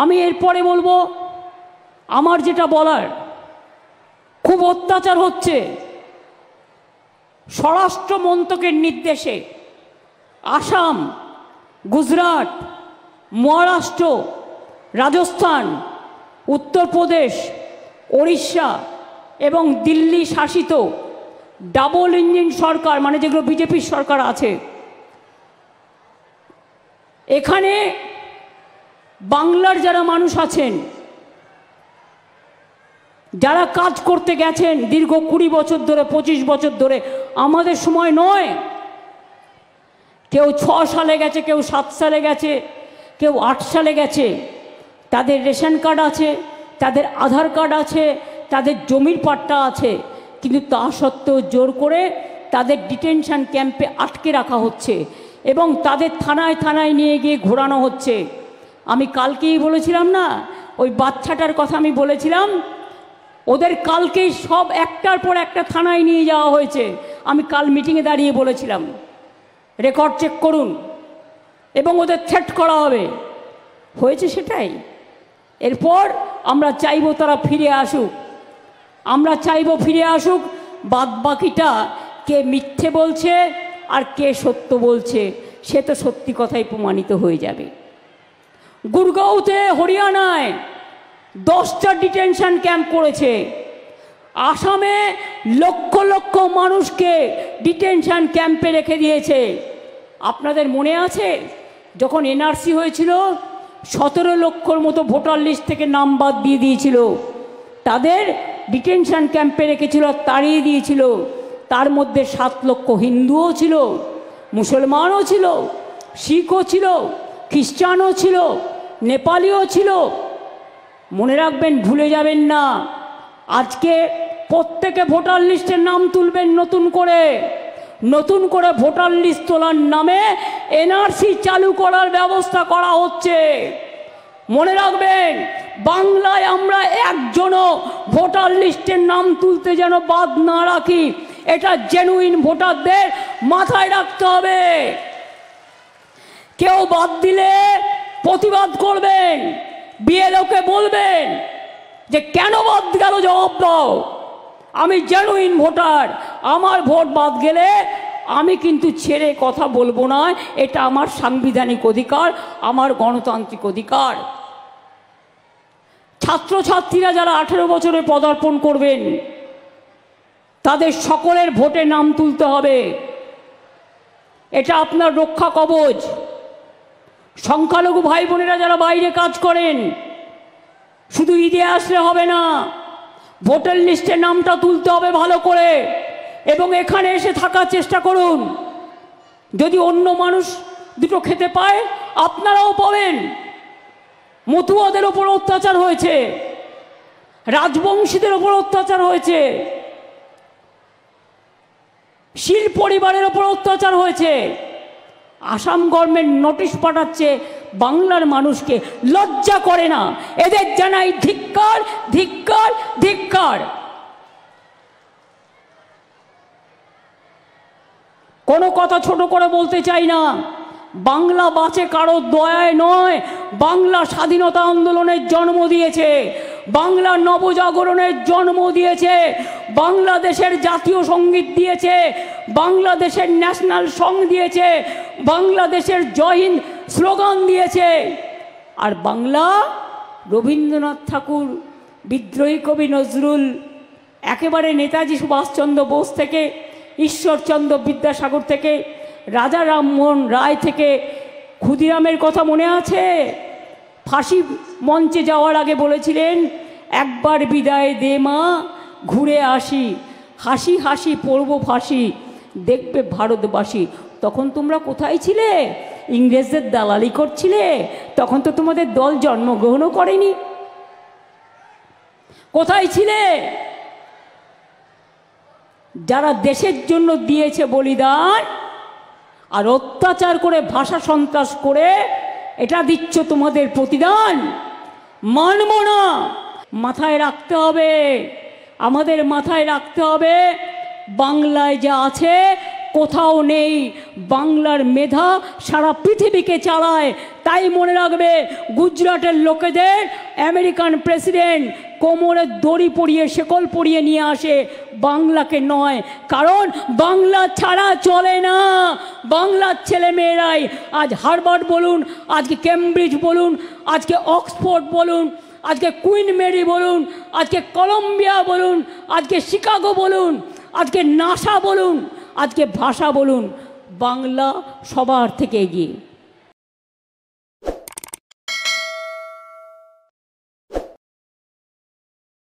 আমি এরপরে বলবো, আমার যেটা বলার, খুব অত্যাচার হচ্ছে। স্বরাষ্ট্র মন্ত্রকের নির্দেশে আসাম, গুজরাট, মহারাষ্ট্র, রাজস্থান, উত্তরপ্রদেশ, ওড়িশা এবং দিল্লি শাসিত ডাবল ইঞ্জিন সরকার, মানে যেগুলো বিজেপির সরকার আছে, এখানে বাংলার যারা মানুষ আছেন, যারা কাজ করতে গেছেন দীর্ঘ 20 বছর ধরে, 25 বছর ধরে, আমাদের সময় নয়, কেউ 6 সালে গেছে, কেউ 7 সালে গেছে, কেউ 8 সালে গেছে, তাদের রেশন কার্ড আছে, তাদের আধার কার্ড আছে, তাদের জমির পাট্টা আছে, কিন্তু তা সত্ত্বেও জোর করে তাদের ডিটেনশন ক্যাম্পে আটকে রাখা হচ্ছে এবং তাদের থানায় থানায় নিয়ে গিয়ে ঘোরানো হচ্ছে। আমি কালকেই বলেছিলাম না, ওই বাচ্চাটার কথা আমি বলেছিলাম, ওদের কালকেই সব একটার পর একটা থানায় নিয়ে যাওয়া হয়েছে। আমি কাল মিটিংয়ে দাঁড়িয়ে বলেছিলাম, রেকর্ড চেক করুন, এবং ওদের থ্রেট করা হবে। হয়েছে সেটাই। এরপর আমরা চাইব তারা ফিরে আসুক, আমরা চাইব ফিরে আসুক। বাদ বাকিটা কে মিথ্যে বলছে আর কে সত্য বলছে সে তো সত্যি কথাই প্রমাণিত হয়ে যাবে। গুরগাঁওতে, হরিয়ানায় 10টা ডিটেনশন ক্যাম্প করেছে। আসামে লক্ষ লক্ষ মানুষকে ডিটেনশন ক্যাম্পে রেখে দিয়েছে। আপনাদের মনে আছে যখন এনআরসি হয়েছিল, 17 লক্ষর মতো ভোটার লিস্ট থেকে নাম বাদ দিয়ে দিয়েছিল, তাদের ডিটেনশন ক্যাম্পে রেখেছিল, তাড়িয়ে দিয়েছিল। তার মধ্যে 7 লক্ষ হিন্দুও ছিল, মুসলমানও ছিল, শিখও ছিল, খ্রিস্টানও ছিল, নেপালিও ছিল। মনে রাখবেন, ভুলে যাবেন না। আজকে প্রত্যেকে ভোটার লিস্টের নাম তুলবেন নতুন করে। নতুন করে ভোটার লিস্ট তোলার নামে এনআরসি চালু করার ব্যবস্থা করা হচ্ছে। মনে রাখবেন, বাংলায় আমরা একজনও ভোটার লিস্টের নাম তুলতে যেন বাদ না রাখি, এটা জেনুইন ভোটারদের মাথায় রাখতে হবে। কেউ বাদ দিলে প্রতিবাদ করবেন, বিএলওকে বলবেন যে কেন বাদ গেল, জবাব দাও। আমি জেনুইন ভোটার, আমার ভোট বাদ গেলে আমি কিন্তু ছেড়ে কথা বলবো না। এটা আমার সাংবিধানিক অধিকার, আমার গণতান্ত্রিক অধিকার। ছাত্রছাত্রীরা যারা 18 বছরে পদার্পণ করবেন, তাদের সকলের ভোটে নাম তুলতে হবে। এটা আপনার রক্ষা কবচ। সংখ্যালঘু ভাই বোনেরা যারা বাইরে কাজ করেন, শুধু ঈদে আসলে হবে না, ভোটার লিস্টে নামটা তুলতে হবে ভালো করে, এবং এখানে এসে থাকার চেষ্টা করুন। যদি অন্য মানুষ দুটো খেতে পায়, আপনারাও পাবেন। মতুয়াদের ওপর অত্যাচার হয়েছে, রাজবংশীদের ওপর অত্যাচার হয়েছে, শীল পরিবারের ওপর অত্যাচার হয়েছে। আসাম গভর্নমেন্ট নোটিশ পাঠাচ্ছে বাংলার মানুষকে, লজ্জা করে না? এদের জানাই ধিক্কার, ধিক্কার, ধিক্কার। কোনো কথা ছোট করে বলতে চাই না। বাংলা বাঁচে কারো দয়ায় নয়, বাংলা স্বাধীনতা আন্দোলনের জন্ম দিয়েছে, বাংলা নবজাগরণের জন্ম দিয়েছে, বাংলাদেশের জাতীয় সঙ্গীত দিয়েছে, বাংলাদেশের ন্যাশনাল সং দিয়েছে, বাংলাদেশের জয় হিন্দ স্লোগান দিয়েছে। আর বাংলা রবীন্দ্রনাথ ঠাকুর, বিদ্রোহী কবি নজরুল, একেবারে নেতাজি সুভাষচন্দ্র বোস থেকে, ঈশ্বরচন্দ্র বিদ্যাসাগর থেকে, রাজা রামমোহন রায় থেকে, ক্ষুদিরামের কথা মনে আছে? ফাঁসি মঞ্চে যাওয়ার আগে বলেছিলেন, একবার বিদায় দে মা, ঘুরে আসি, হাসি হাসি পড়ব ফাঁসি, দেখবে ভারতবাসী। তখন তোমরা কোথায় ছিলে? ইংরেজদের দালালি করছিলে? তখন তো তোমাদের দল জন্মগ্রহণও করেনি। কোথায় ছিলে? যারা দেশের জন্য দিয়েছে বলিদান, আর অত্যাচার করে, ভাষা সন্ত্রাস করে এটা দিচ্ছ তোমাদের প্রতিদান। মানব না। মাথায় রাখতে হবে, আমাদের মাথায় রাখতে হবে, বাংলায় যা আছে কোথাও নেই। বাংলার মেধা সারা পৃথিবীকে চালায়। তাই মনে রাখবে, গুজরাটের লোকেদের আমেরিকান প্রেসিডেন্ট কোমরে দড়ি পরিয়ে শেকল পরিয়ে নিয়ে আসে, বাংলাকে নয়। কারণ বাংলা ছাড়া চলে না। বাংলার ছেলেমেয়েরাই আজ হার্ভার্ড বলুন, আজকে কেমব্রিজ বলুন, আজকে অক্সফোর্ড বলুন, আজকে কুইন মেরি বলুন, আজকে কলম্বিয়া বলুন, আজকে শিকাগো বলুন, আজকে নাসা বলুন, আজকে ভাষা বলুন, বাংলা সবার থেকে এগিয়ে।